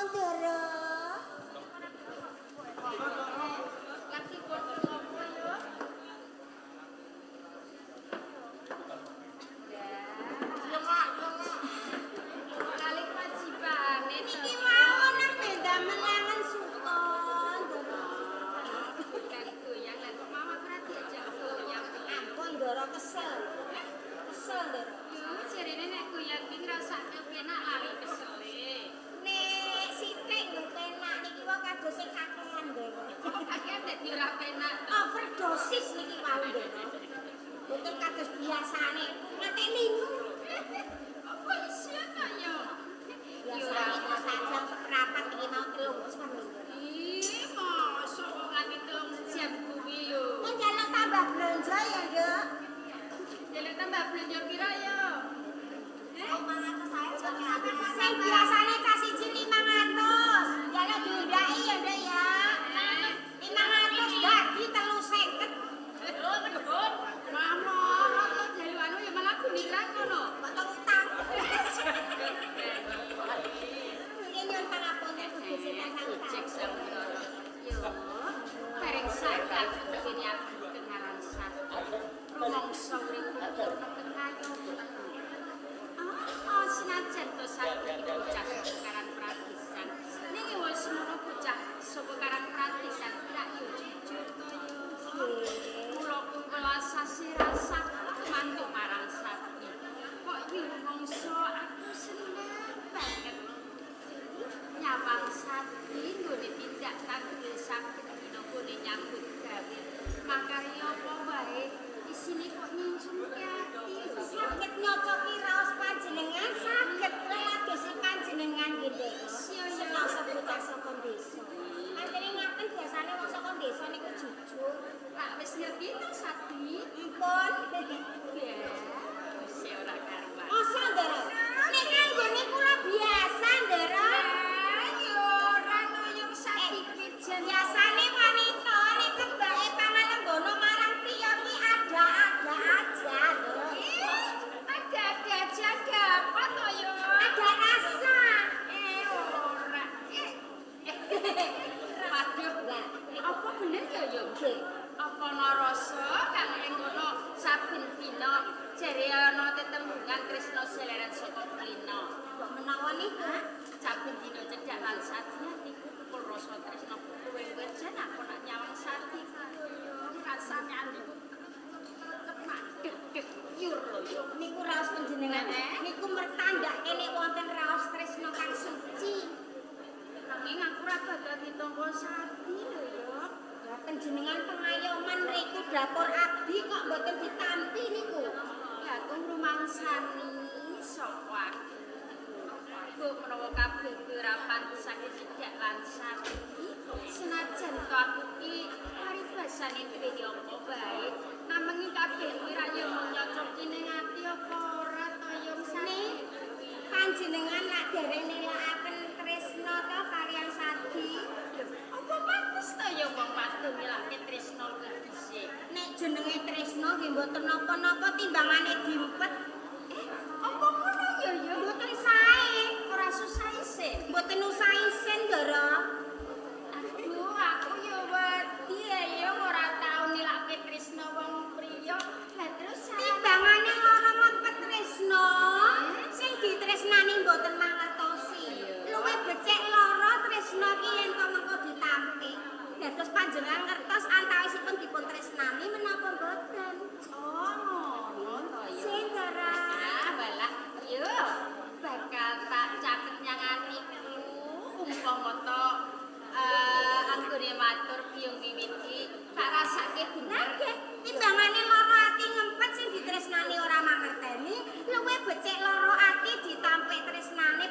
Ndara. Lagi foto apa yo? Kali wajibane Iki mau nang beda melangan suton, Ndara. kali goyang lan kok mama ora diajak goyang. Ampun Ndara kesel. Kesel Ndara. Yo jarene nek goyang ki ngrasake penak lali kesele. Nek sithik lho penak niki wae kados sing kakean Ndara. Kakean dadi ora penak. Overdosis niki wau Ndara. Mboten kados biasane. Nganti linu. Apa isi ta yo? Biasane sajam seprapat iki mau 3 jam. Ih, mosok kok nganti 3 jam kuwi yo. Mun jaluk tambah belanja ya, Nduk. Jelek tambah belanja pira yo? Sing biasane kas siji 500. Jaluk diundaki ya, Nduk ya. 500 dadi 350. Mama, lo jalu anu ya malah guniran ngono. Potong utang. Ini nyuwun pangapunten Gusti Sinten Cek sampun. Yo, bareng sakit begini aku kenalan satu. Rumangsa uripku kenayon. Senajan to sakit bocah sekarang praktisan. Niki wis ngono bocah saka karang praktisan rak yo jujur to yo. Kula pun welas sasi rasa mantuk marang sakit. Kok iki rumangsa aku seneng banget. Nyawang sakti nggone tindak tanggul sakit dina gone nyambut gawe. Makarya apa wae isine kok nyuncung ati. Sakit nyocoki raos panjenengan saged leladosi panjenengan nggih, Nduk. Senaosa bocah saka desa. Pancene ngaten biasane wong saka desa niku jujur. Rak wis ngerti to sakti? Ampun. Ya, wis ora karuan. Masa, Ndara? Nek kanggone kula biasa, Ndara. Ayo ora noyong sakit jan Biasane wanita nek kembake pangalembono marang priya ki ada-ada aja, Nduk. ada aja apa to yo? Ada rasa. Ora. Waduh, Lah, apa bener ya yo? nggih. Apa ana rasa kang ing ngono saben dina jare ana tetembungan tresna seleran saka kulino. Kok menawa niku? Saben dina cedhak lan sadi atiku kepul rasa tresna kowe jan aku nak nyawang sadi yo rasane atiku deg yur lho yo. Niku raos panjenengan. Niku mertandake nek wonten raos tresna kang suci. Nanging aku ora bakal ditampa sadi lho yo. Lah panjenengan pengayoman mriku dapur abdi kok mboten ditampi niku. Ya aku ngrumangsani sapa aku. Bu menawa kabeh ora pantasake cedhak lan sadi. Senajan to aku ki paribasane duwe apa bae. Namengi kabeh kuwi ra yo nyocoki ning ati apa ora to yo sani. Panjenengan lak dereng nilakaken tresna to kaliyan sadi. Apa pantes to yo wong wadon nyelake tresna kuwi dhisik. Nek jenenge tresna nggih mboten napa-napa timbangane dimpet. Apa ngono yo yo? Mboten sae, Ora susah isih. mboten usah isen, Ndara. Aduh, aku yo wedi yo ora tau nilake tresna wong priya. Lah terus Timbangane lara mempet tresna, sing ditresnani mboten mangertosi. Luwih becik lara tresna ki yen to mengko ditampik. Dados panjenengan ngertos antawisipun dipun tresnani menapa mboten? oh, ngono to yo. Sing Ndara. Ah, balah yo bakal tak catet nyang atiku umpama to anggone matur biyung wiwiti tak rasake bener. Nggih, timbangane lara ati ngempet sing ditresnani ora mangerteni, luwih becik lara ati ditampik tresnane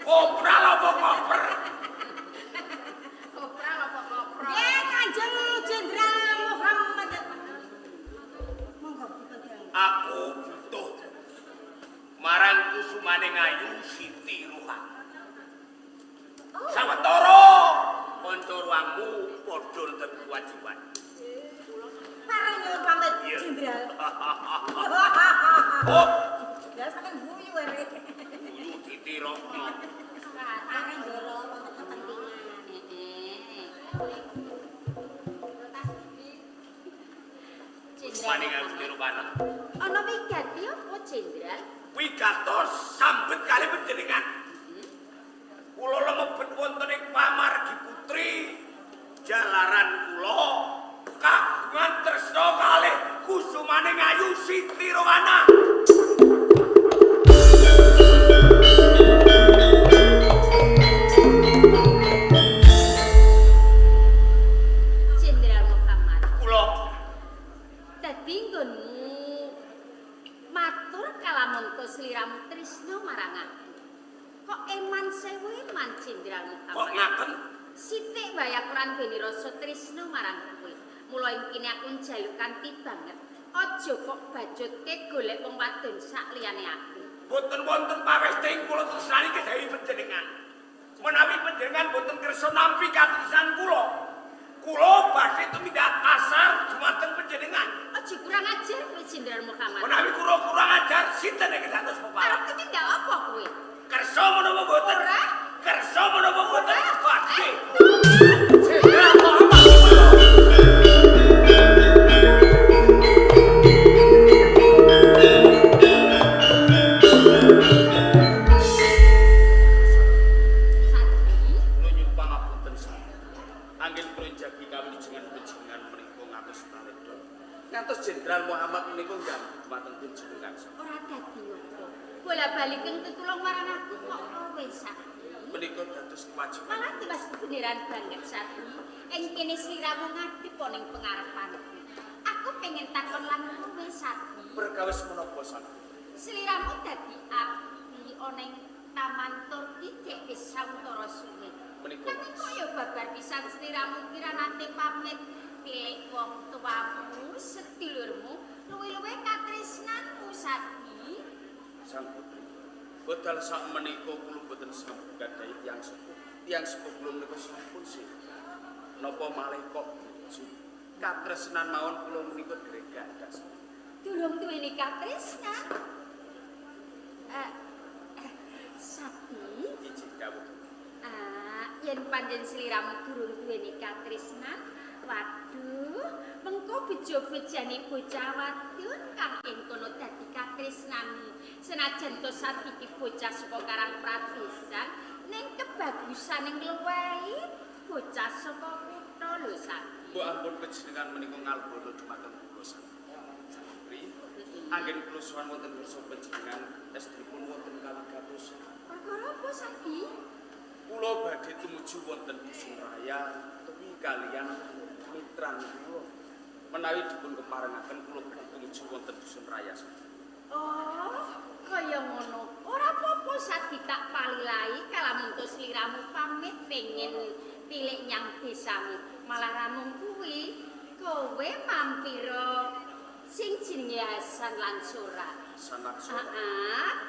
Kopral apa koper? Kopral apa kopral? Ya Kanjeng Jenderal Muhammad. Monggo dipun. Aku butuh marang kusumane ngayu Siti Ruhan. Sawetara kanca ruangmu padha nenten kewajiban. Parang nyuwun pamit Iya. Jenderal. Oh, Ya sampean guyu arek. guyu ditirokno. Parang ndoro untuk kepentingan. Kusumane ngayu Siti Ruhan. Ana wigati apa, Jenderal? Wigatos sambet kalih panjenengan. Kula lemebet wonten ing pamargi putri jalaran kula kagungan tresna kalih kusumane ngayu Siti Rowana. Jenderal Muhammad. Kula Dadi nggonmu matur kalamun sliramu tresna marang aku. Kok eman sewu eman Jenderal kok Muhammad. ngaten? Sithik wae aku ora duweni rasa tresna marang kowe. Mula kene aku njaluk kanthi banget. Aja kok bajutke golek wong wadon sak liyane aku. Boten wonten pawesting kula tresnani kedawi panjenengan. Menawi panjenengan boten kersa nampi katresnan kula, kula badhe tumindak asar dumateng panjenengan. Aja kurang ajar kowe Jenderal Muhammad. Menawi kula kurang ajar sinten ingkang dados Arep pepalang? tumindak apa kowe? Kersa menapa boten? Ora. Kersa menapa boten? Badhe. Sadi Nunyun pangapunten saya. Anggen kula jagi kawijengan-wijengan menika ngantos taleda. Ngantos Jenderal Muhammad menika njambi dumateng panjenengan. ora dadi apa. Bola-bali kang tetulung marang aku kok kowe Sadi. Menika dados kewajiban. Malah tiwas beneran banget Sadi. Ing kene sliramu ngadhep ning pengarepanku. Aku pengen takon lan kowe Sadi. Perkawis menapa sana? Sliramu dadi api ana ing taman Turki dek wis sawetara suwe. Menika Nanging kok ya babar pisan sliramu kira nate pamit pilih wong tuamu, sedulurmu, luwih-luwih katresnanmu Sadi. Sang putri. Bodal sak menika kula boten sambut gadhahi tiyang sepuh. Tiyang sepuh kula menika sampun sih. Napa malih kok bojo? Katresnan mawon kula menika dereng gadas. Durung duweni katresnan. Sadi, Ijin kawuh. yen panjen sliramu durung duweni katresnan, waduh, mengko bejo-bejane bocah wadon kang ing kono dadi katresnanmu. Senajan to Sadi iki bocah saka Karang Pradesan, ning kebagusan ing luwehi bocah saka kutha lho Sadi. Bu ampun panjenengan menika ngalbono dumateng kula sang putri. Anggen kula sowan wonten pirsa panjenengan estripun wonten kawigatos. Perkara apa Sadi? Kula badhe tumuju wonten Dusun Raya tepi kaliyan mitran kula. Menawi dipun keparengaken kula badhe tumuju wonten Dusun Raya. Oh, kaya ngono. Ora apa-apa Sadi tak palilahi kalamun to sliramu pamit pengen tilik nyang desamu. Malah ramung kuwi kowe mampira sing jenenge Hasan lan Sora. Sanak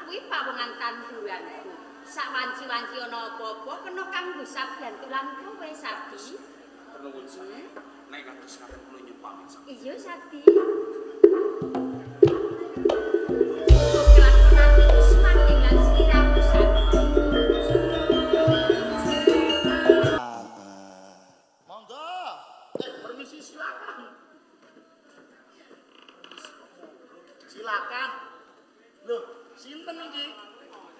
Kuwi pawongan tanduranku. Sak wanci-wanci ana apa-apa kena kanggo sabdantulan kowe Sadi. Penuwun saya. Nek kados ngaten kula nyuwun pamit. Iya Sadi. Kelakuan iki semakin lan sliramu Sadi. Monggo. Permisi silakan. Silakan. Loh, sinten iki?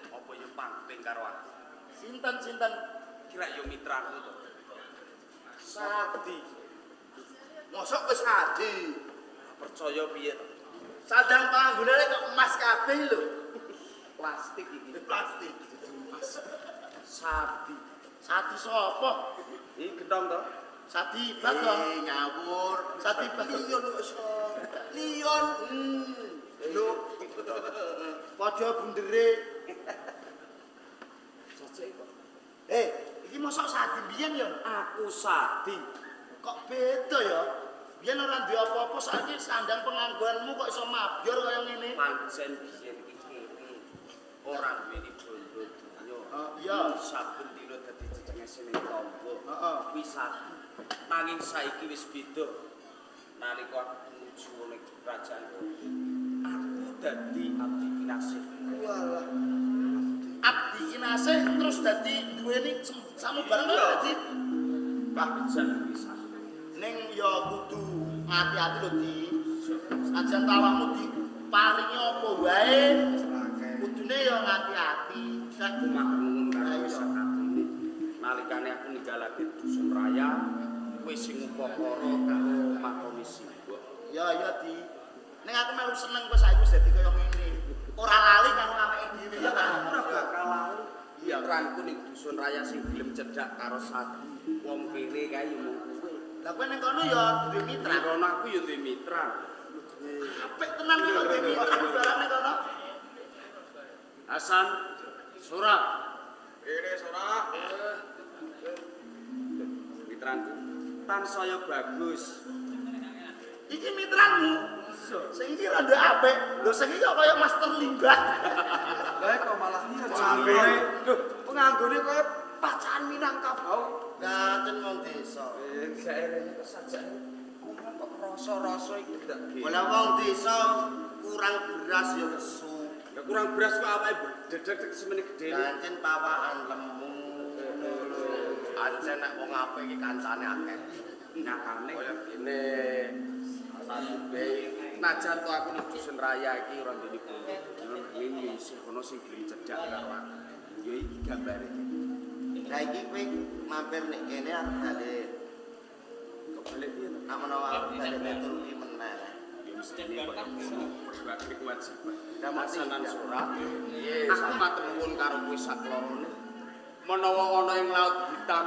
Apa yo pangting karo aku? Sinten? Kira yo mitraku to. Sadi. Mosok wis Adi. Percaya piye to? Sadang panggonane kok emas kabeh lho. Plastik iki. Plastik emas. Sadi. Sadi sapa? Iki gendong to? Sadi Bagong. Ngawur. Sadi Bagong yo Lion. Lho. Padha bundere. Cocok mosok Sadi biyen ya? Aku Sadi. Kok beda ya? Biyen ora duwe apa-apa saiki sandang pengangguranmu kok iso mabyor kaya ngene. Pancen biyen iki kene. Ora duweni bondo dunyo. Iya. Saben dina dadi cecengese ning tangga. Heeh. Kuwi Sadi. Nanging saiki wis beda. Nalika aku menuju ning kerajaan aku dadi abdi kinasih. Walah. Abdi kinasih terus dadi duweni samubarang dadi Pabijan bisa. ning ya kudu ngati-ati lho Di. Sajan tawamu diparingi apa wae. Kudune ya ngati-ati. Aku matur nuwun karo sakabehane. Nalikane aku ninggalake dusun raya, kowe sing upakara karo makoni simbok. Ya ya Di. Ning aku melu seneng kok saiki wis dadi kaya ngene. Ora lali karo awake dhewe. Ora bakal lali. Ya ranku ning dusun raya sing gelem cedhak karo Sadi. Wong kene kae yo mung kowe. Lah kowe ning kono ya duwe mitra. Rono aku yo duwe mitra. Apik tenan kok duwe mitra barang ning kono. Hasan, Surah. Kene Surah. Mitranku tansaya bagus. Iki mitramu. Sing iki rada apik. Lho sing iki kaya master limbah. Lah kok malah penganggone. Duh, penganggone kaya pacaran Minangkabau. Ngaten wong desa. Saerene saja. Kok rasa-rasa iki ndak ge. Wala wong desa kurang beras ya lesu. Ya kurang beras kok awake dedek semene gedene. Kancen pawakan lemu. Ancen nek wong apik iki kancane akeh. Nyatane Kaya kene. Sampe najan to aku ning dusun raya iki ora ndene bondo. Ini isih ono sing gelem cedhak karo aku. Ya iki gambare. Lah iki kowe mampir nek kene arep gale Kok balik piye to? nek menawa arep gale metu iki meneh. Ya mesti berbagi kewajiban. Damasanan Surah. Aku matur nuwun karo kowe saklorone. Menawa ana ing laut hitam,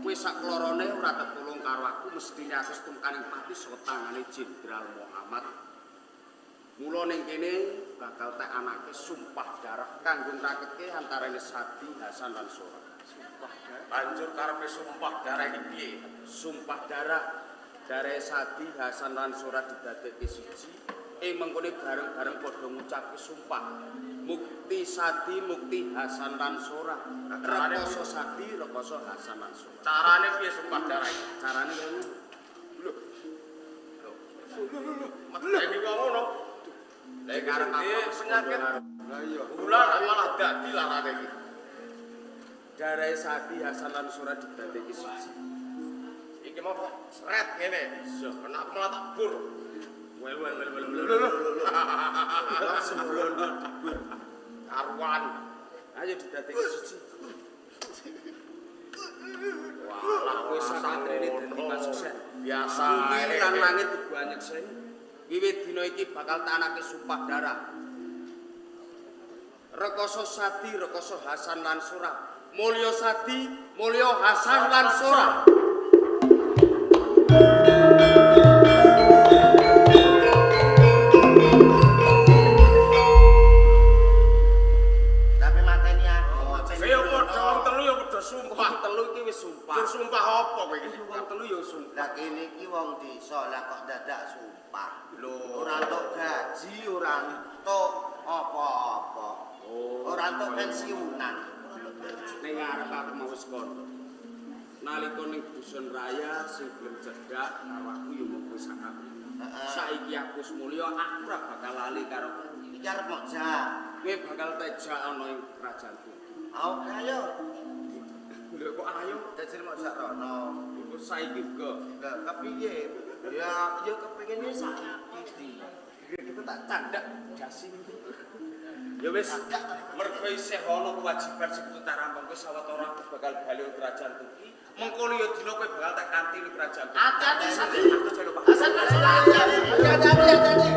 kowe saklorone ora tetulung karo aku, mestine aku setungkaning pati saka tangane Jenderal Muhammad. Mula ning kene bakal tak anake sumpah darah kanggo ngraketke antarane Sadi, Hasan lan Surah. Sumpah darah. Banjur karepe sumpah darah iki piye? Sumpah darah darah Sadi, Hasan lan Surah didadekke siji. Mengkone bareng-bareng padha ngucapke sumpah. Mukti Sadi, Mukti Hasan lan Surah. Rekoso Sadi, Rekoso Hasan lan Surah. Carane piye sumpah darah iki? Carane kene. Lho. Mateni kok ngono. Lah karep penyakit. Lah iya. Ular malah dadi larane iki. Darah Sadi, Hasan lan Surah didadekke siji. Iki mau sret ngene. Iso. Kena malah tak bur. Wel. Sebelum dibur. Karuan. Ayo didadekke siji. Walah kowe sakantrene dadi masuksen. Biasa ae lan langit banyak sen. Wiwit dina iki bakal tanake sumpah darah. Rekoso Sadi, Rekoso Hasan lan Surah. Mulya Sadi, mulya Hasan lan Surah. Tapi mateni aku. Saya padha wong telu ya padha sumpah. Telu iki wis sumpah. Sumpah apa kowe iki? Wong telu ya sumpah. Lah kene iki wong desa lah kok dadak sumpah. Lho, Ora entuk gaji, ora entuk apa-apa. Ora entuk pensiunan. ning arep aku mau wis kono. Nalika ning dusun raya sing gelem cedhak karo aku ya mung kowe sakabeh. Saiki aku wis mulya, aku ora bakal lali karo kowe. Iki arep mok jak. Kowe bakal tejak ana ing kerajaanku. Aku ayo. Lho kok ayo Dadi mok jak rono. kok saiki uga. Lah kepiye? Ya kepengine saiki. Kita tak candak dasi. Ya wis, mergo isih ana kewajiban sing kudu tak rampung kowe sawetara aku bakal bali ing kerajaan iki. Mengkono ya dina kowe bakal tak kanthi ing kerajaan. Hati-hati Sadi. Aku jane Pak. Hasan hati-hati.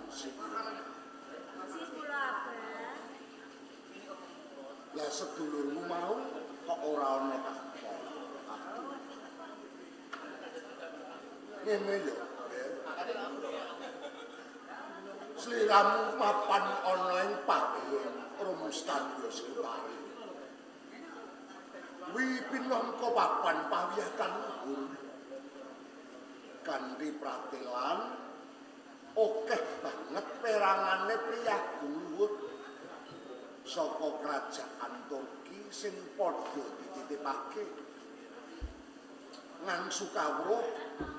Si kula Lah sedulurmu mau kok ora ana kapal. Ngene yo. Sliramu mapan ana ing paguyuban Rumustan Yosutari. Wi pinangka papan pawiyatan luhur. Kanthi pratelan akeh banget perangane priyagung luhur saka kerajaan Turki sing padha dititipake ngangsu kawruh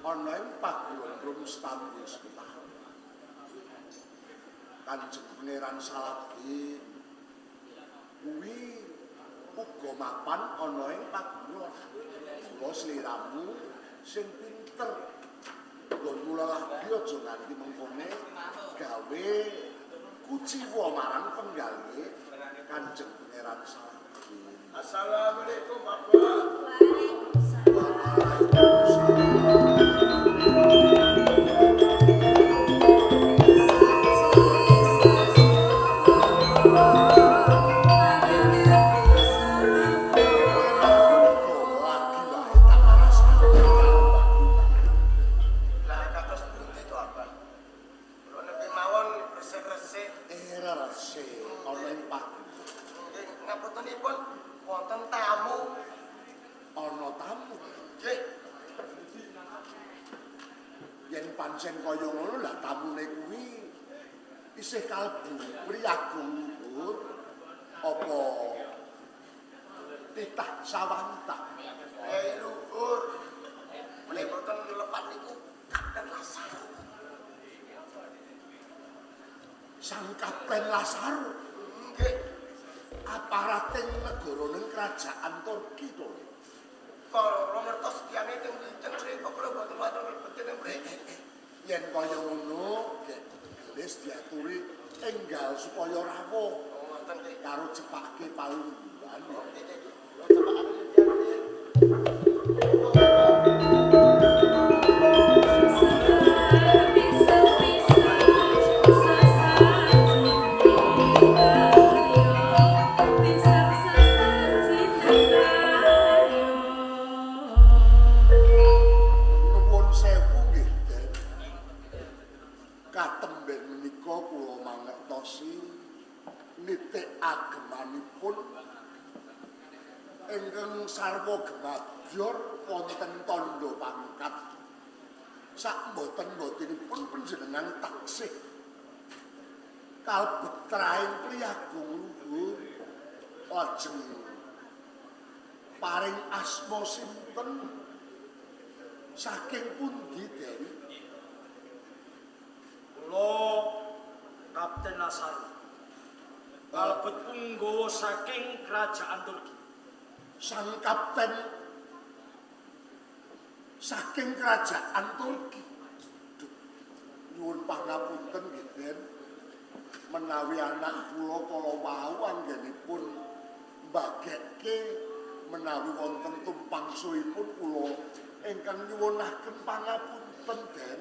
ana ing paguyuban Rumustan Yosutari. Kanjeng Pangeran Saladin kuwi uga mapan ana ing paguyuban. Kula sliramu sing pinter nggon kula lagi aja nganti mengkone gawe kuciwa marang penggalih Kanjeng Pangeran Saladin. Assalamualaikum Bapak. Pancen kaya ngono lah tamune kuwi isih kalebu priyagung luhur apa titah sawanta. Luhur. Mleboten lepat niku Kapten Lasaru. Sang Kapten Lasaru. Nggih. Aparating negaraning kerajaan Turki to. Kalau ngertos kiyane teng Wilken kok kula boten wonten mlebeten mriki. Yen kaya ngono, wis diaturi enggal supaya rawuh karo jepake palungguhan. Nuwun sewu nggih, Den. Katemben menika kula mangertosi nitik agemanipun ingkang sarwa gemabyor wonten tandha pangkat sak mboten-mbotenipun panjenengan taksih kalebet trahing priyagung luhur lajeng paring asma sinten saking pundi, Den? Kula Kapten Lasaru kalebet punggawa saking kerajaan Turki. Sang kapten saking kerajaan Turki. Duh, nyuwun pangapunten nggih, Den. Menawi anak kula kala wau anggenipun mbagekke menawi wonten tumpang suwipun kula ingkang nyuwunaken pangapunten, Den.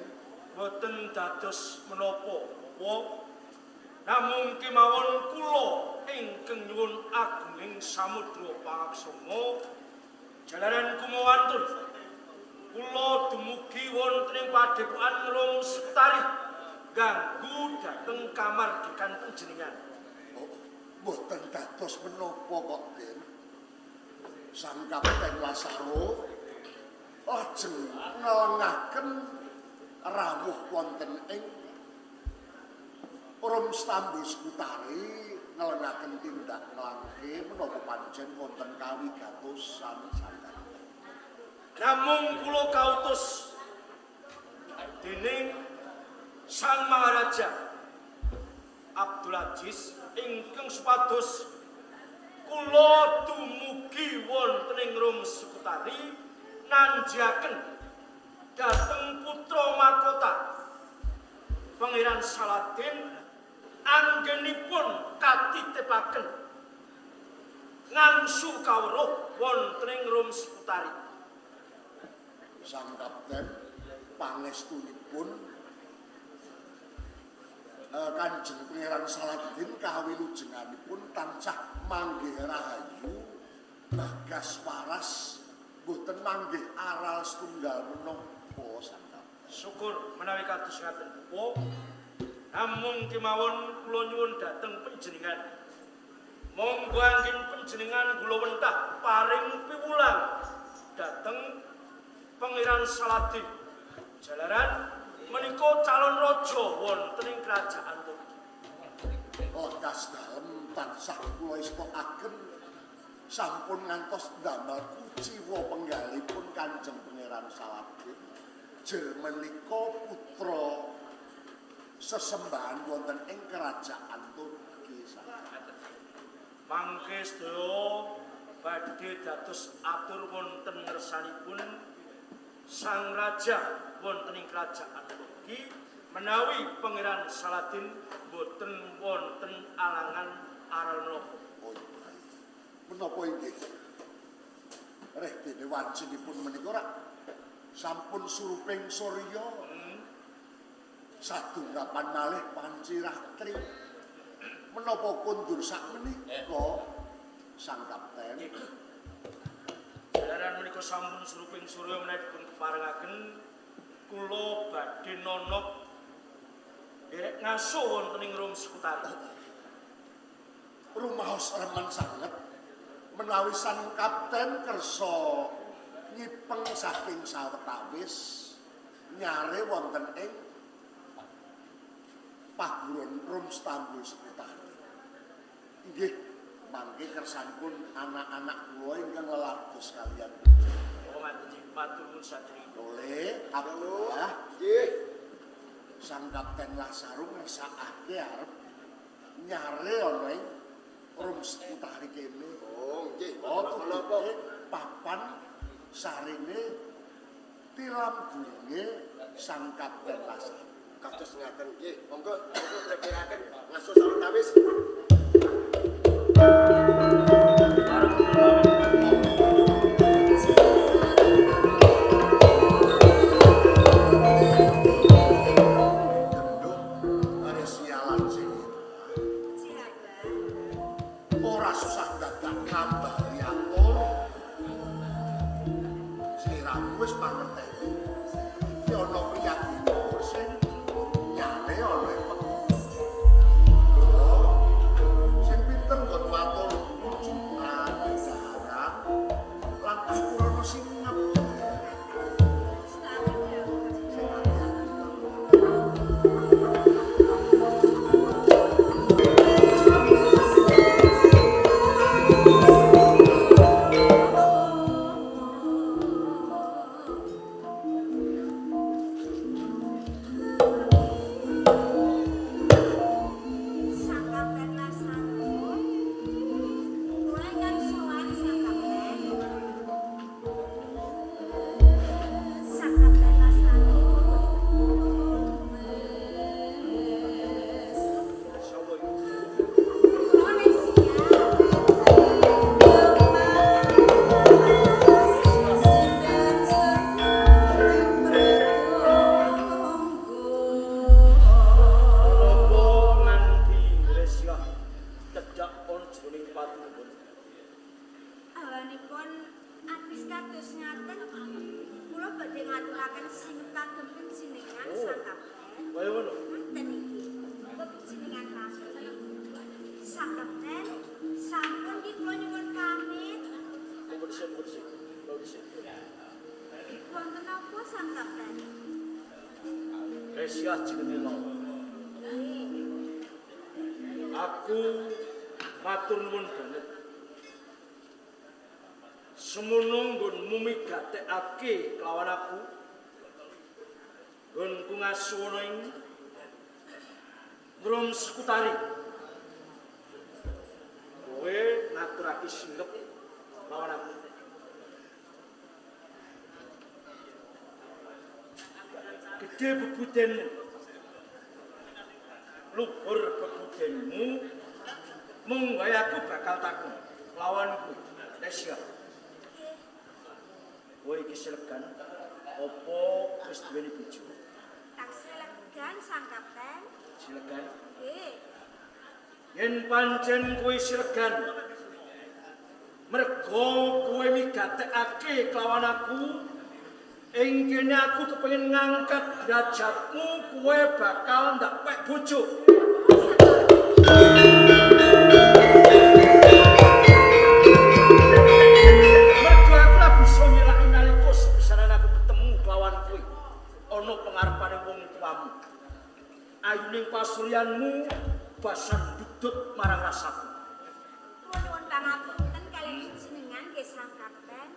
Boten dados menapa-apa. Namung kemawon kula ingkang nyuwun agunging samudra pangaksama jalaran kumawantur. Kula dumugi wonten ing padepokan Rumustari ganggu dhateng kamardikan panjenengan. Oh, boten dados menapa kok, Den. Sang Kapten Lasaru lajeng ngelengaken rawuh wonten ing Rumstambus Utari ngelengaken tindak nglangke menapa pancen wonten kawigatosan santen. Namung kula kautus dening Sang Maharaja Abdul Aziz ingkang supados kula dumugi wonten ing Rumstambus nanjaken dhateng putra mahkota Pangeran Saladin anggenipun katitipaken ngangsu kawruh wonten ing Rumstari. Sang Kapten pangestunipun Kanjeng Pangeran Saladin kawilujenganipun tansah manggih rahayu bagas waras boten manggih aral setunggal menapa sangkap. Syukur menawi kados ngaten pupo. Namung kemawon kula nyuwun dhateng panjenengan. Monggo anggen panjenengan kula wentah paring piwulang dhateng Pangeran Saladin. Jalaran menika calon raja wonten ing kerajaan Turki. Lekas dalem tansah kula istokaken sampun ngantos damel kuciwa penggalipun Kanjeng Pangeran Saladin. Jer menika putra sesembahan wonten ing kerajaan Turki. Mangke sedaya badhe dados atur wonten ngersanipun Sang Raja wonten ing kerajaan Turki menawi Pangeran Saladin boten wonten alangan aral menapa. Oh, menapa inggih? Reh dene wancinipun menika rak sampun suruping surya. Sadungapan malih panci ratri. Menapa kundur sak menika Sang Kapten? Jalaran menika sampun suruping surya menawi dipun keparengaken kula badhe nonop derek ngaso wonten ing Rum Sekutari. Rumaos remen sanget menawi Sang Kapten kersa nyipeng saking sawetawis nyare wonten ing paguron Rum Stambul Sekutari. Inggih, mangke kersanipun anak-anak kula ingkang lelados kalian. Oh, matur matur nuwun satri. Oleh Abdullah, nggih. Sang Kapten Lasarung ngersakake arep nyare ana ing Rum Sekutari kene. Oh, nggih. Menapa papan sarine tilam gulinge Sang Kapten Lasarung. Kados ngaten nggih. Monggo preparaken ngaso sawetawis. Ora susah dadak ngambali atur. Sliramu wis pangerteni. Iki ana priyadine sing nyale ana ing sing pinter nggon watur jumat daharan lan aturana singep. Awanipun atis kados ngaten, kula badhe ngaturaken sinebagem panjenengan Sang Kapten. Kaya ngono. Ngaten iki. Panjenengan rasul. Sang Kapten, sampun iki kula nyuwun pamit. Bersih. Wonten napa Sang Kapten? Resia jenenge nopo? Aku matur nuwun banget. Semono nggon mumigatekake kelawan aku. Nggonku ngasuwana ing Rum Sekutari. Kowe ngaturake singep lawan aku. Gede bebudenmu. Luhur bebudenmu. Mung wae aku bakal takon lawanku. Resia. Kowe iki selegan apa wis duweni bojo? Taksih legan Sang Kapten. Silegan. Nggih. Yen pancen kowe silegan. Mergo kowe migatekake kelawan aku, ing kene aku kepengin ngangkat derajatmu, kowe bakal ndak pek bojo. Mergo aku ora bisa nyelaki nalika sepisanan aku ketemu kelawan kowe. Ana pengarepane wong tuamu. Ayuning pasuryanmu basan dudut marang rasaku. Nuwun pangapunten kaliyan jenengan nggih Sang Kapten.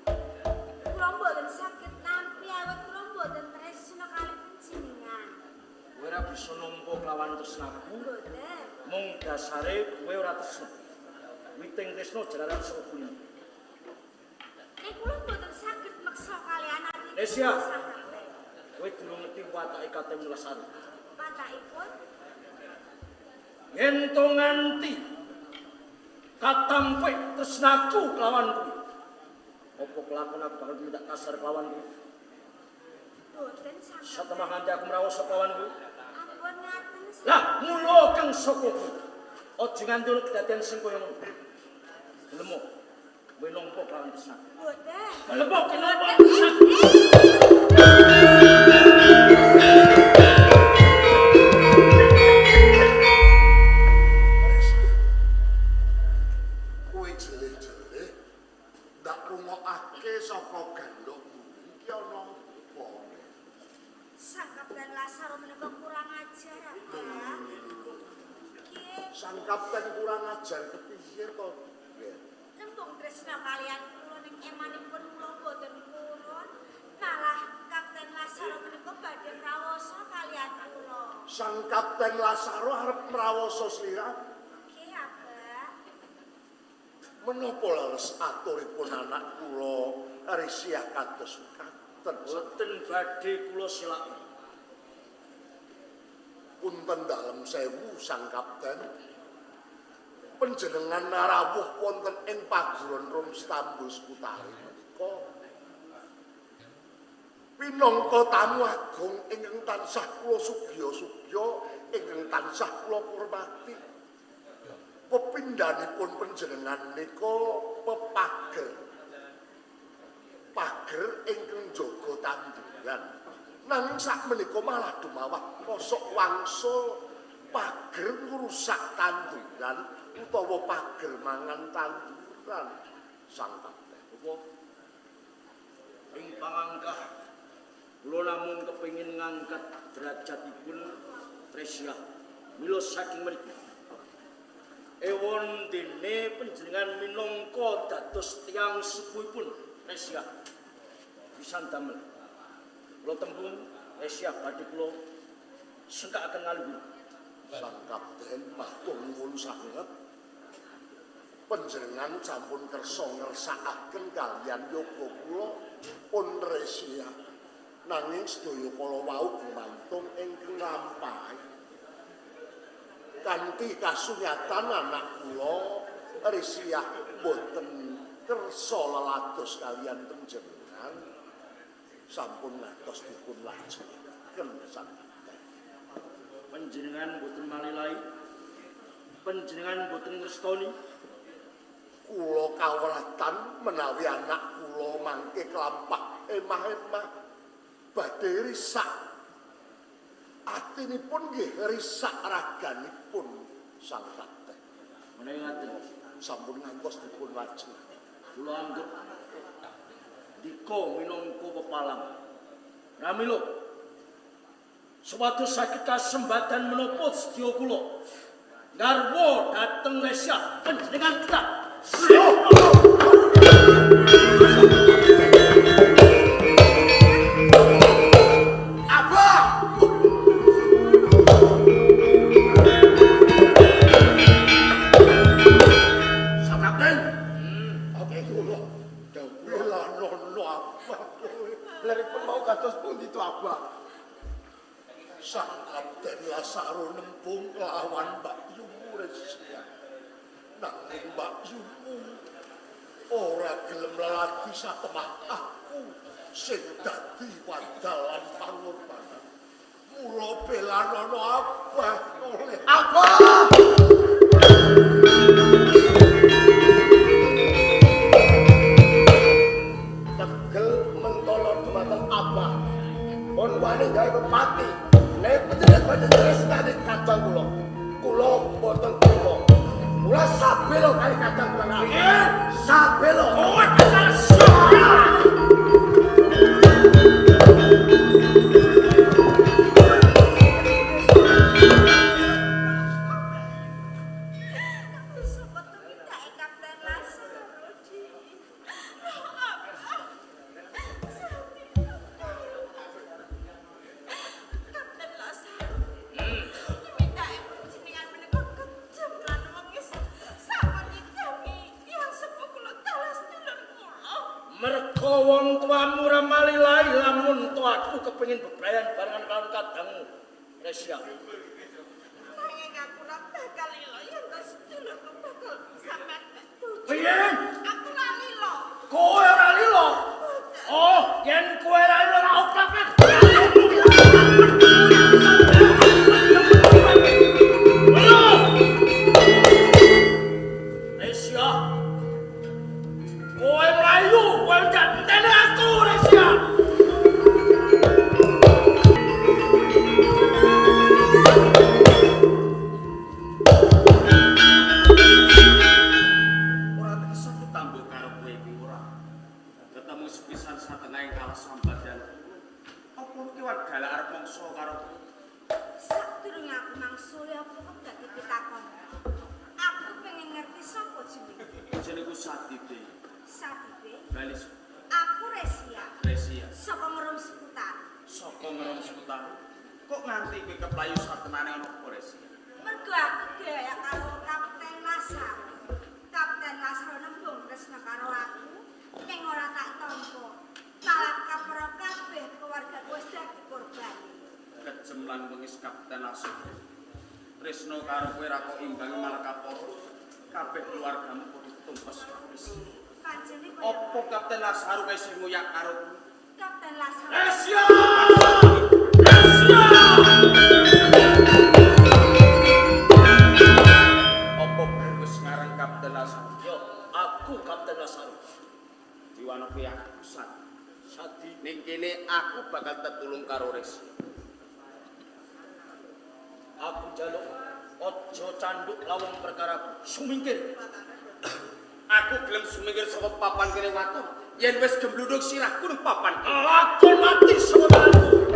Kula mboten saged nampi awet kula mboten tresna kaliyan jenengan. Kowe ora bisa nampa kelawan tresnaku. Mboten. Mung dasare kowe ora tresna. Witing tresna jalaran saka kuning. Nek kula mboten saged meksa kaliyan ati Lesia. Sang Kapten. Kowe durung ngerti watake Katem Lasaro. Patakipun Yen to nganti katampe tresnaku kelawan kowe. Apa kelakon aku bakal minta kasar kelawan kowe? mboten Sang Kapten. Satemah nganti aku mrawos kelawan kowe. Ampun ngaten. Lah, mulo kang saka kowe. Aja nganti ono kedadian sing kaya ngono. Lemo. Kowe nampa kelawan tresnaku. Mboten. Lemo kenapa tresnaku? Kowe jeleh-jeleh ndak rungokake saka gandokmu. Iki ana apa? Sang Kapten Lasaro menika kurang ajar apa? Nggih. Sang kapten kurang ajar kepiye to? Nembung tresna kalian kula ning emanipun kula boten purun. Malah Kapten Lasaro menika badhe prawosa kalian kula. Sang kapten Lasaro arep mrawasa slira. Nggih, Abah. Menapa leres aturipun anak kula Resiah kados mekaten? Boten badhe kula silaki. Punten dalem sewu sang kapten. Panjenengan narawuh wonten ing paguron Rom Stambus Utari menika. Pinangka tamu agung ingkang tansah kula sugya-sugya, ingkang tansah kula hormati. Pepindhanipun panjenengan nika pepager. Pager ingkang jaga tanduran. Nanging sakmenika malah dumawah kosok wangsul pager ngrusak tanduran utawa pager mangan tanduran sang kapten. Apa? Ing pangangkah kula namung kepengin ngangkat derajatipun Tresia mila saking mriki. Ewon dene panjenengan minangka dados tiyang sepuhipun Tresia. Pisan damel. Kula tembung Tresia badhe kula sengkakaken ngalungguh. Sang kapten matur nuwun sanget. Panjenengan sampun kersa ngersakaken kaliyan yoga kula pun Resia. Nanging sedaya kala wau gumantung ingkang lampahi. Kanthi kasunyatan anak kula Resia boten kersa lelados kaliyan panjenengan sampun ngantos dipun lajengaken sang kapten. Panjenengan boten malilai. Panjenengan boten ngrestoni. Kula kawelatan menawi anak kula mangke kelampah emah-emah badhe risak atinipun nggih risak raganipun sang kapten. Menawi ngaten Sampun ngantos dipun lajeng. kula anggep dika minangka pepalang. Ramilo suatu sakit kasembatan menapa sedya kula garwa dhateng Lesia panjenengan kita. Abah! Sang kapten. Oke kula dawuh lan nono abah. Leripun mau kados pundi to Abah? Sang kapten Lasaro nembung kelawan Mbak Yumu Resia. Nanging Mbak Yumu ora gelem lelaki satemah aku sing dadi wadalan pangorbanan. Kula belanono abah oleh Apa? tegel mentolo dumateng abah. Pun wani gawe pepati. Nek panjenengan senane kadang kula. Kula boten trima. Kula sabelo kali kadang kula. Nggih, sabelo. Kowe kasar syah. Sopo to mindae Kapten Lasar, Rudi. Kapten Lasar. Mindae jenengan menika kejem lan wengis sampun nyidhangi yang sepuh kula talas dulur kula. Mergo wong tuamu ramali lai lamun tuaku kepengin bebrayan barengan karo kadangmu. Resya. Nanging aku ora bakal lilo yen to sedulurku bakal sampean tuju. Piye? Aku ora lilo. Kowe ora lilo. Oh, yen kowe ora lilo ora oprek. Resya. Kowe mlayu, kowe gak enteni aku, Resya. Ora bisa ditambah karo kowe iki ora. Ketemu sepisan satengah ing kalah sambat dan apa kiwan galak arep mangsa karo kowe. Sadurunge aku mangsuli apa kok dadi pitakon. Aku pengen ngerti sapa jenenge. Jenengku Sadite. Sadipe. Balis Aku Resia. Resia. Saka ngerum seputar. Saka ngerom seputar. Kok nganti kowe keplayu satenane ana apa Resia? Mergo aku daya karo Kapten Lasar. Kapten Lasar nembung tresna karo aku ning ora tak tampa. Malah kapro kabeh keluarga wis dadi korban. Kejem lan wengis Kapten Lasar. Tresno karo kowe ra kok imbangi malah kaporo. Kabeh keluargamu kudu tumpes habis. Pancene Apa Kapten Lasar wis ngoyak karo kowe? Kapten Lasar. Resya! Resya! Apa wis ngarang Kapten Lasar? Yo, aku Kapten Lasar. Jiwana kowe aku Sat. Sadi. Ning kene aku bakal tetulung karo Resia. Aku jaluk ojo canduk lawang perkara sumingkir. Aku gelem sumingkir saka papan kene watu. Yen wis gembluduk sirahku ning papan. Aku mati sewenangku.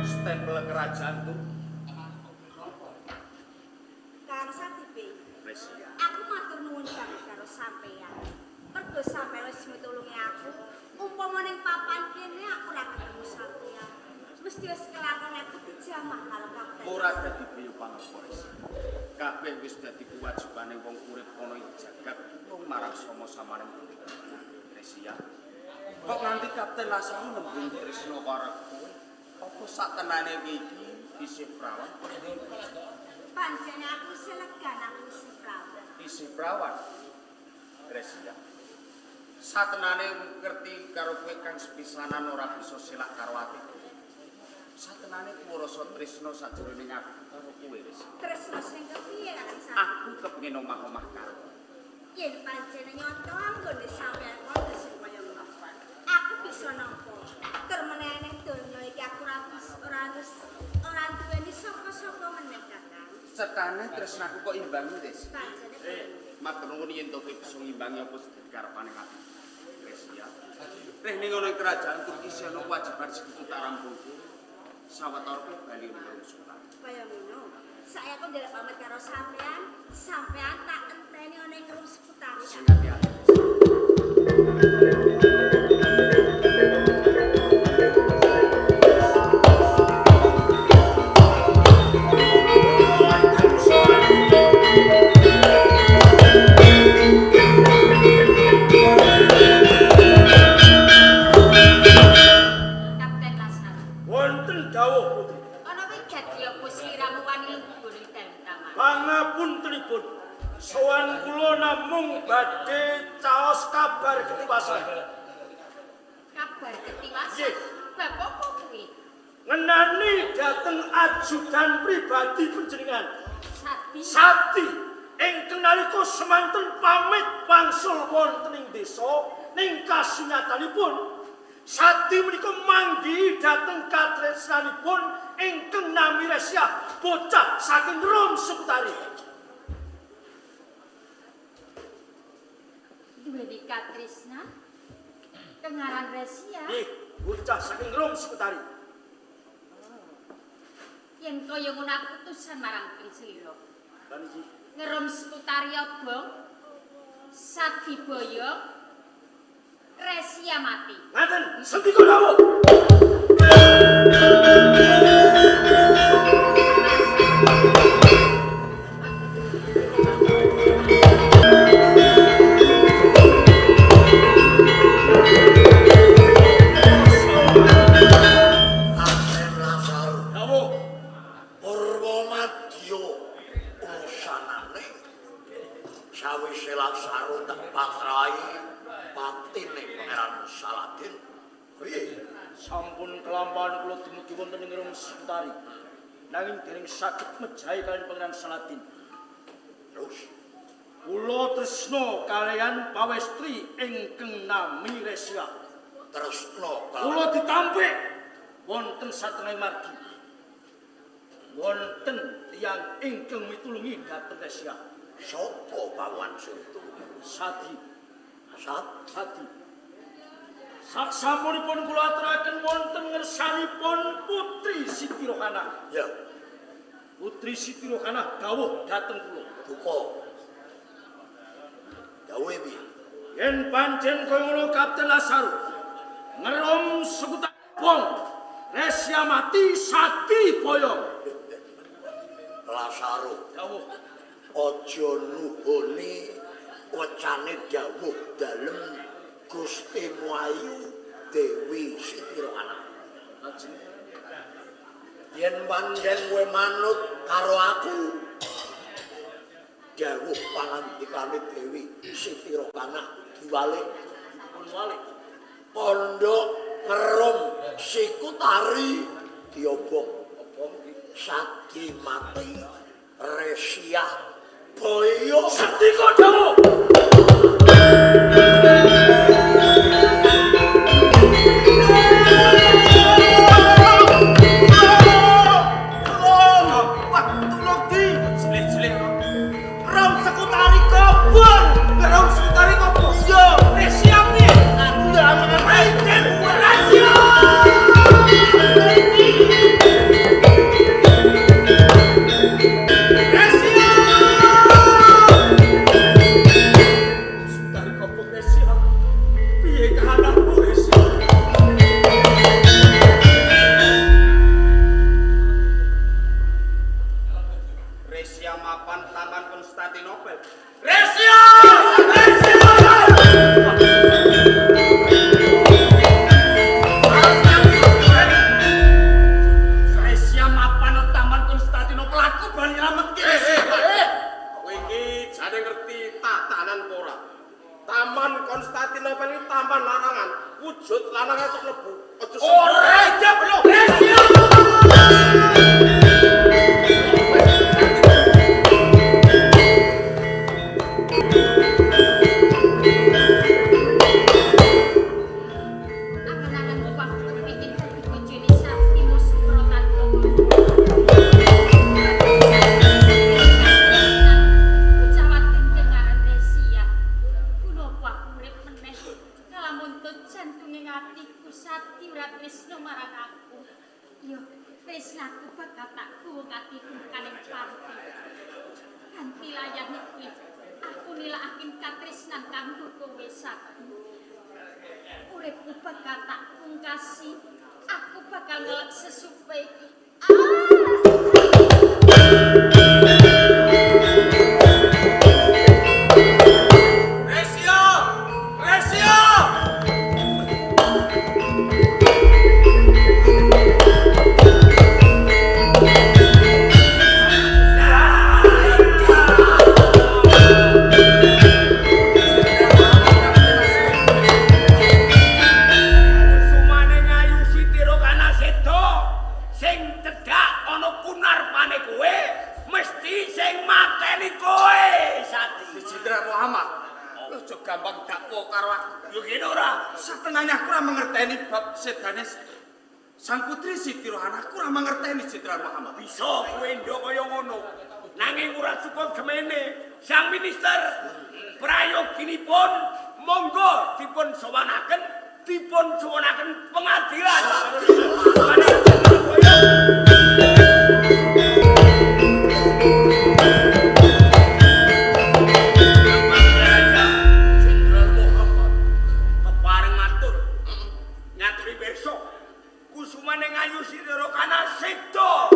Stempel kerajaan tuh Kang Sadipe. Resia. Aku matur nuwun banget karo sampeyan. Mergo sampeyan wis mitulungi aku. Umpama ning papan kene aku ora ketemu sampeyan. Mesti wis kelakon aku dijamah karo Kapten. Ora dadi biyo pangapa Resia. Kabeh wis dadi kewajibane wong urip ana ing jagat mung marang sama samane Resia. Kok nganti Kapten Lasar nembung tresno karo kowe? Apa satenane iki isih prawan? Pancen aku selegan aku seprawan. Isih prawan. Resia. Satenane ngerti karo kowe kang sepisanan ora bisa silak karo atiku. Satenane ku rasa tresno sajroning aku karo kowe wis. Tresno sing kepiye Kang Sadipe? Aku kepengin omah-omah karo. Yen pancen nyoto anggone sampeyan wonten sing kaya ngono. Aku bisa nampa. Termenene donya iki aku ora duweni sapa-sapa meneh Kakang. Setane tresnaku kok imbangi wis. Pancene Matur nuwun yen to kowe bisa ngimbangi apa sedaya karepane ati. Resia. Reh ning ngono kerajaan Turki isih ana kewajiban segitu tak rampungke. Sawetara kowe bali nang sultan. kaya ngono. Saya kok njaluk pamit karo sampean tak enteni ana ing rum seputar. Sing ati-ati. Kapten Lasar. Wonten dawuh putri. Ana wigat ya Gusti Ramu wani lugu ning dalem taman. badhe caos kabar ketiwasan. Kabar ketiwasan. Nggih. Bab apa kuwi? Ngenani dhateng ajudan pribadi panjenengan. Sadi. Ingkang nalika semanten pamit wangsul wonten ing desa ning kasunyatanipun Sadi menika manggihi dhateng katresnanipun ingkang nami Resia bocah saking Rom Sukutari. Duweni katresna kengaran Resia. Nggih, bocah saking Rom Sukutari. Yen kaya ngono aku putusan marang Priscilla. Lan iki Ngerom Sukutari obong, Sadi boyong, Resia mati. ngaten, sendika dawuh. Raden Lasaru Dawuh. Purwomadya usanane sawise Lasaru tak pasrahi patine Pangeran Saladin. Piye? Sampun kelampahan kula dumugi wonten ing Rom Sukutari. Nanging dereng saged mejahi kaliyan Pangeran Saladin. Terus Kula tresna kaliyan pawestri ingkang nami Resia. tresna Kula ditampik wonten satengah margi. Wonten tiyang ingkang mitulungi dhateng Resia. sapa pawan situ? Sadi. Sadi. Saksampunipun kula aturaken wonten ngersanipun Putri Siti Rohana. Ya, Putri Siti Rohana dawuh dhateng kula. duka. Dawuhe piye? Yen pancen kaya ngono Kapten Lasaru ngerom Sukutari bong Resia mati Sadi boyong. Lasaru Dawuh aja nuhoni wecane dawuh dalem Gusti Muayu Dewi Siti Rohana. lajeng Yen pancen kowe manut karo aku, dawuh pangandikane Dewi Siti Rohana diwalik pun walik. pondok ngerom Sikutari diobong. Sadi mati Resia boyo. Sendika dawuh. Wah, tulung di. Selik-selik. Rom Sekutari kobong. Rom Sekutari kobong. Iya. Resia piye? Aku ya amangan Raden Resia. Resia. Sukutari kobong Resia. Piye kahananmu Resia? Resia mapan Taman Konstantinopel. Resia. Resia. Resia mapan Taman Konstantinopel aku bali ramet ki. Kowe iki jane ngerti tatanan apa ora? Taman Konstantinopel iki taman larangan. Wujud lanang itu mlebu. Aja Ora jap lho. Resia. Angan-angan upah kepingin bojone Sadi mus protan ucawaken kengaran Resia. Punapa urip meneh ngalamun jantunging atiku Sadi ora tresna marang aku. Yo, tresnaku bakal tak kuwung atiku kaning panti. Kanthi layah iki aku nilakaken katresnan kanggo kowe Sadi. Uripku bakal tak pungkasi, aku bakal ngelak sesupe iki. Resia. Resia. Bambang dakwa karo aku. Yo ngene ora. Setengahnya aku ora mengerteni bab sedane Sang Putri Siti Rohana, aku ora mengerteni Jenderal Muhammad. Bisa kowe ndok kaya ngono. Nanging ora cukup semene. Sang Minister prayoginipun monggo dipun sowanaken pengadilan. Jenderal Muhammad kepareng matur. Ngaturi besok kusumane ngayu Sindoro kana sedo.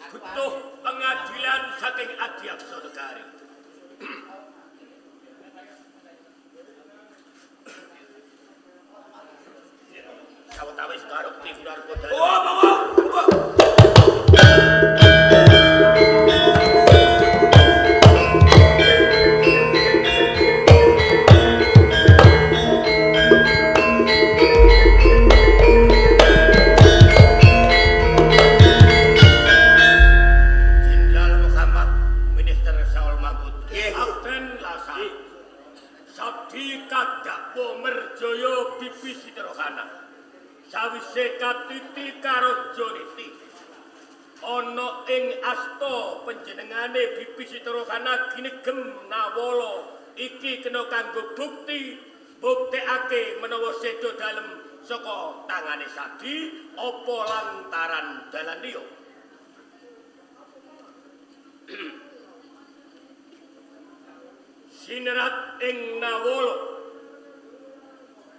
Butuh pengadilan saking Adiaksa Negari. Sawetawis karo tim narkoba. Oh, monggo. Sawise katiti karo Joniti ana ing asta panjenengane Bibi Siti Rohana ginegem Nawala iki kena kanggo buktekake menawa sedo dalem saka tangane Sadi apa lantaran dalan liya. Sinerat ing Nawala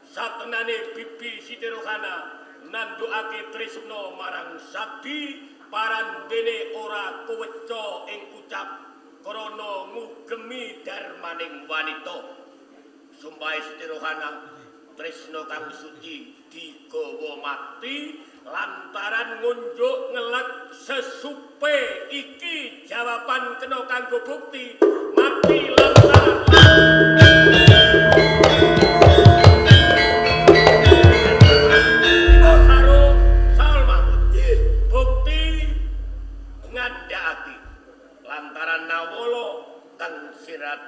satenane Bibi Siti Rohana nandukake tresna marang Sadi parandene ora keweca ing ucap krana ngugemi darmaning wanita. Sumpahe Siti Rohana tresna kang suci digawa mati lantaran ngunjuk ngelak sesupe iki jawaban kena kanggo bukti mati lantaran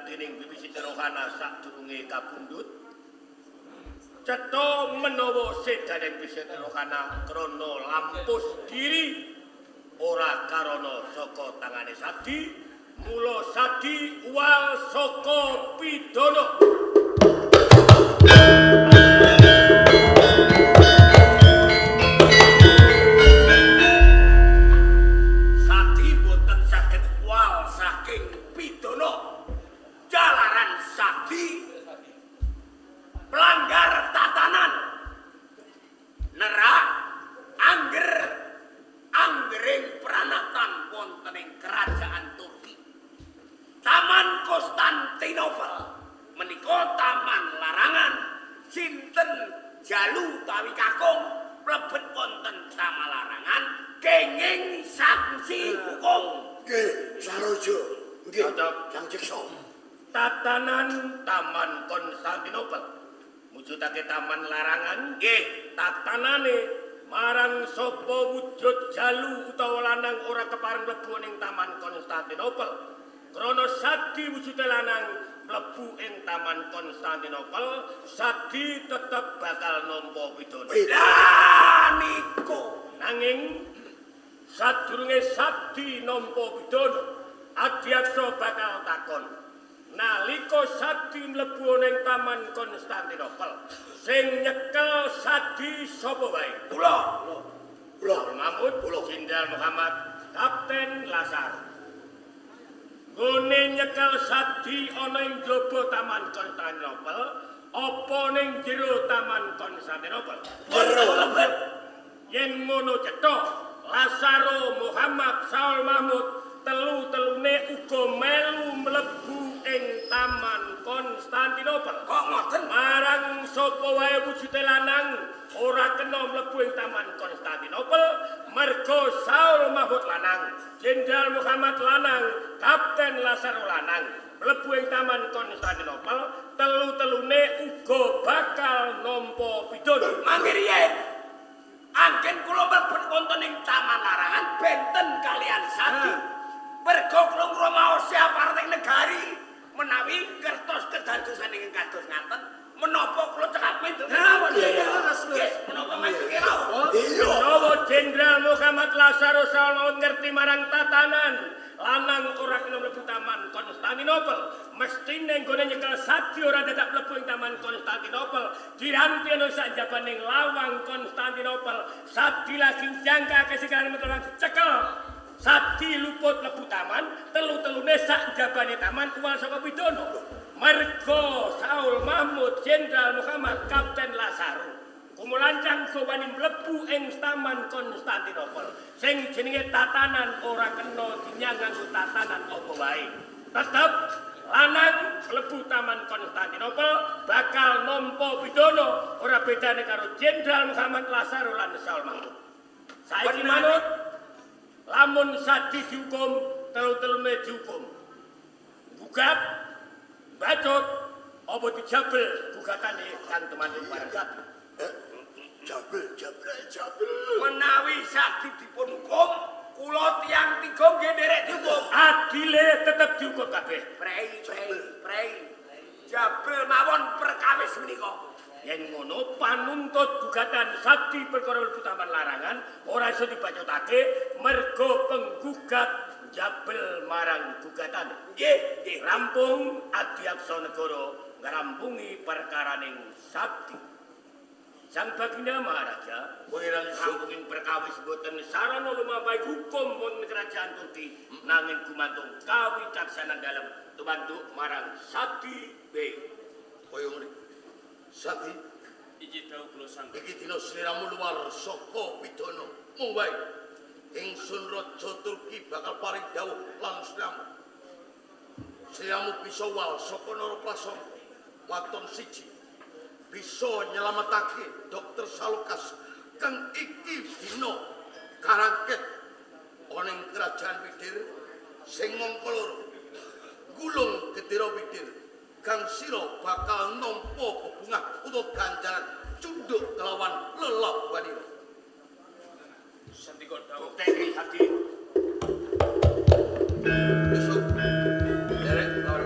dening Bibi Siti Rohana sadurunge kabundut cetha menawa sedane Bibi Siti Rohana krana lampus diri ora karana saka tangane Sadi mula Sadi uwal saka pidana. Pelanggar tatanan nerak anggering pranatan wonten ing kerajaan Turki. Taman Konstantinopel menika taman larangan sinten jalu tawi kakung mlebet wonten taman larangan kenging sanksi hukum. Nggih, Sarojo. Nggih, Sang Jeksa. Tatanan Taman Konstantinopel mujudake taman larangan nggih tatanane marang sapa wujud jalu utawa lanang ora kepareng mlebu ning Taman Konstantinopel krana Sadi wujude lanang mlebu ing Taman Konstantinopel Sadi tetep bakal nampa pidana. Lah niku nanging sadurunge Sadi nampa pidana Adiaksa bakal takon nalika Sadi mlebu ning Taman Konstantinopel sing nyekel Sadi sapa wae? Kula Mahmud, kula Jenderal Muhammad, Kapten Lasar. Gone nyekel Sadi ana ing jaba Taman Konstantinopel apa ning jero Taman Konstantinopel? Yen ngono cetha Lasaro Muhammad Saul Mahmud telu-telune uga melu mlebu ing Taman Konstantinopel. Kok ngoten? Marang sapa wae wujude lanang ora kena mlebu ing Taman Konstantinopel merga Saul Mahmud lanang, Jenderal Muhammad lanang, Kapten Lazaro lanang mlebu ing Taman Konstantinopel, telu-telune uga bakal nampa pidana. Mangke riyen anggen kula mlebet wonten ing taman larangan benten kalian Sadi. Merga kula ngrumaosi aparting negari menawi kertos kedadosan ingkang kados ngaten menapa kula cekap mendel kemawon. Nggih, menapa mendel kemawon. Menawa Jenderal Muhammad Lazaro Saul ngerti marang tatanan lanang ora kena mlebu Taman Konstantinopel, mestine nggone nyekel Sadi ora dadak mlebu ing Taman Konstantinopel, diranti ana sak jabaning lawang Konstantinopel. Sadi lagi jangka kesikaran metu cekel. Sadi luput mlebu taman, telu-telune sak jabane taman uwal saka pidana. Merga Saul Mahmud, Jenderal Muhammad, Kapten Lazaro kumulancang sowani mlebu ing Taman Konstantinopel. Sing jenenge tatanan ora kena dinyang nganggo tatanan apa wae. Tetep lanang mlebu Taman Konstantinopel bakal nampa pidana ora bedane karo Jenderal Muhammad Lazaro lan Saul Mahmud. Saiki manut lamun Sadi dihukum, telu-telune dihukum. Gugat, bacot, apa dijabel gugatane kan teman-teman barang Sadi. Jabel. Menawi Sadi dipun hukum, kula tiyang tiga nggih nderek dihukum. Adile tetep dihukum kabeh. Prei. Jabel mawon perkawis menika. Yen ngono panuntut gugatan Sadi perkara mlebu taman larangan ora iso dibacotake merga penggugat jabel marang gugatan. Nggih. Rampung Adiaksa Negara ngrampungi perkaraning Sadi. Sang Baginda Maharaja wirang rampunging perkawis boten sarana lumampah hukum wonten kerajaan Turki nanging gumantung kawicaksanan dalem tumantuk marang Sadi B. Kaya ngene. Sadi, Iki dawuh kula sang. iki dina sliramu luar saka pidana. Mung wae ingsun raja Turki bakal paring dawuh lan sliramu. Sliramu bisa wal saka Naraprasana waton siji. Bisa nyelametake Dr. Salukas kang iki dina karangket ana ing kerajaan Widir sing mangka loro. Gulung Gedera Widir kang sira bakal nampa bebungah utawa ganjaran cunduk kelawan lelawanira. Sendika dawuh Teki Sadi. Besok derek lor.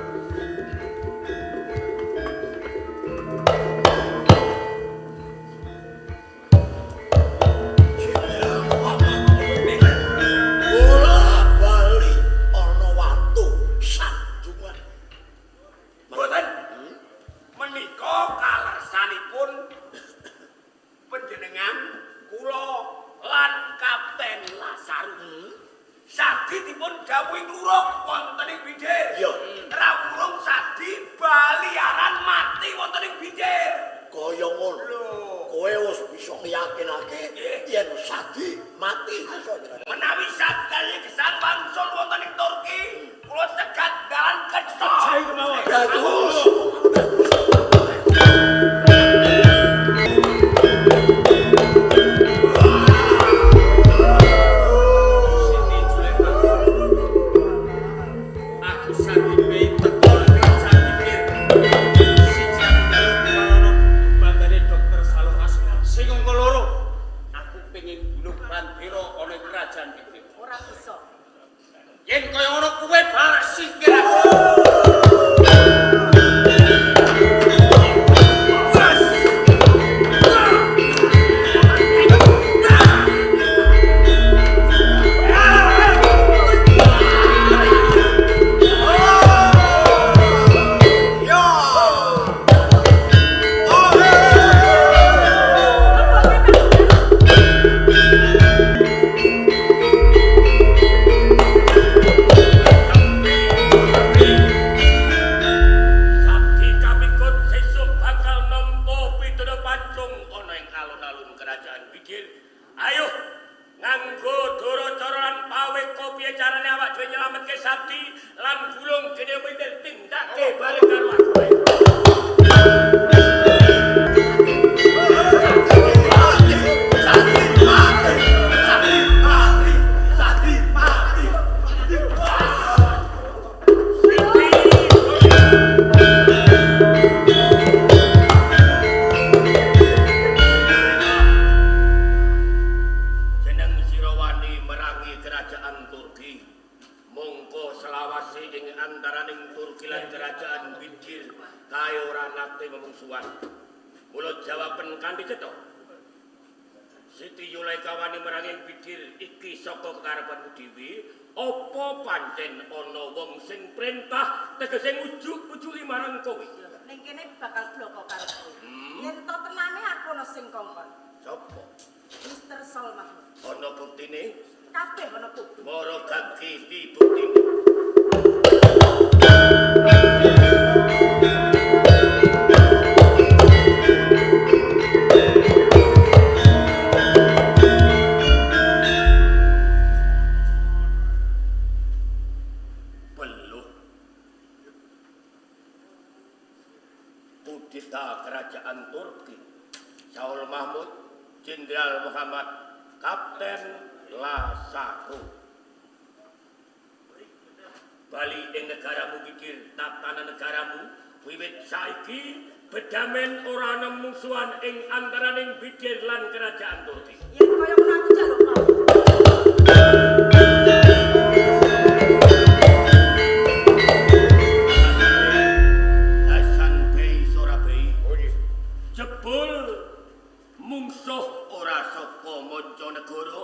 Bola-bali ana watu sanjungan. Mboten. Menika kalersanipun panjenengan kula lan Kapten Lazaro. Sadi dipun dawuhi ngluruk wonten ing Widir. Iya. Rawuh Sadi baliaran mati wonten ing Widir. Kaya ngono. Kowe wis bisa yakinake yen Sadi mati. Menawi Sadi kali gesang wangsul wonten ing Turki, kula cegat dalan ketho. Cai kemawon. Bagus. Siti Juleha. Aku Sadi B teko nang kerajaan Widir. Siji aku njaluk kawula bandare Dr. Salukas sing angka loro. Aku pengin gulung bandera ana kerajaan Widir. Ora bisa. Yen kaya ngono kuwe balas singkir aku. gulung gede mitel tindakke bareng karo aku. Siti Yulaika wani merangin pikir iki saka kekarepanmu dhewe apa pancen ana wong sing perintah tegese ujug-ujugi marang kowe. Ning kene bakal bloko karo kowe. Yen to tenane aku ana sing kongkon. Sopo? Mister Salman. Ana buktine? Kabeh ana bukti. Moro gaki di buktine. Kudeta Kerajaan Turki, Saul Mahmud, Jenderal Muhammad, Kapten Lasaru. Bali ing negaramu pikir tatanan negaramu, wiwit saiki bedamen ora ana mungsuhan ing antaraning pikir lan Kerajaan Turki. Yen kaya ngono aku jaluk kau. Mungsuh ora saka manca negara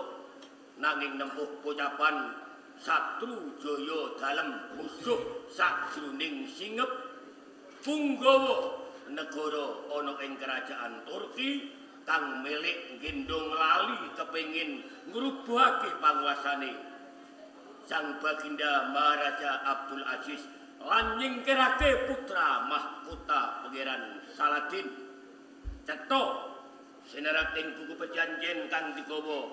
nanging nempuh pocapan satru jaya dalem musuh sajroning singep punggawa negara ana ing kerajaan Turki kang milik gendong lali kepengin ngrubuhake panguasane Sang Baginda Maharaja Abdul Aziz lan nyingkirake putra mahkota Pangeran Saladin. Cetha sinerat ing buku perjanjian kang digawa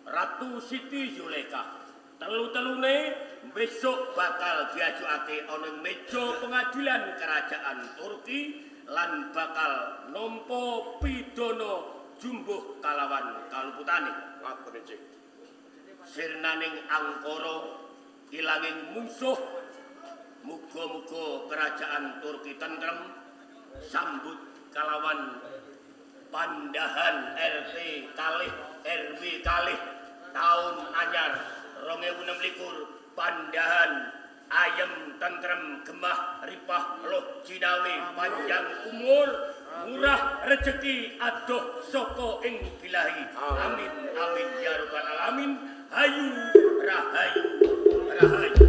Ratu Siti Yulaika. Telu-telune besok bakal diajukake ana ing meja pengadilan kerajaan Turki lan bakal nampa pidana jumbuh kalawan kaluputane. Ngaten Cik. Sirnaning angkara ilanging mungsuh. Muga-muga kerajaan Turki tentrem sambut kalawan Pandahan RT kalih RW kalih tahun anyar 2026 Pandahan ayem tentrem gemah ripah loh jinawi panjang umur murah rezeki adoh saka ing bilahi amin amin ya rabbal alamin hayu rahayu rahayu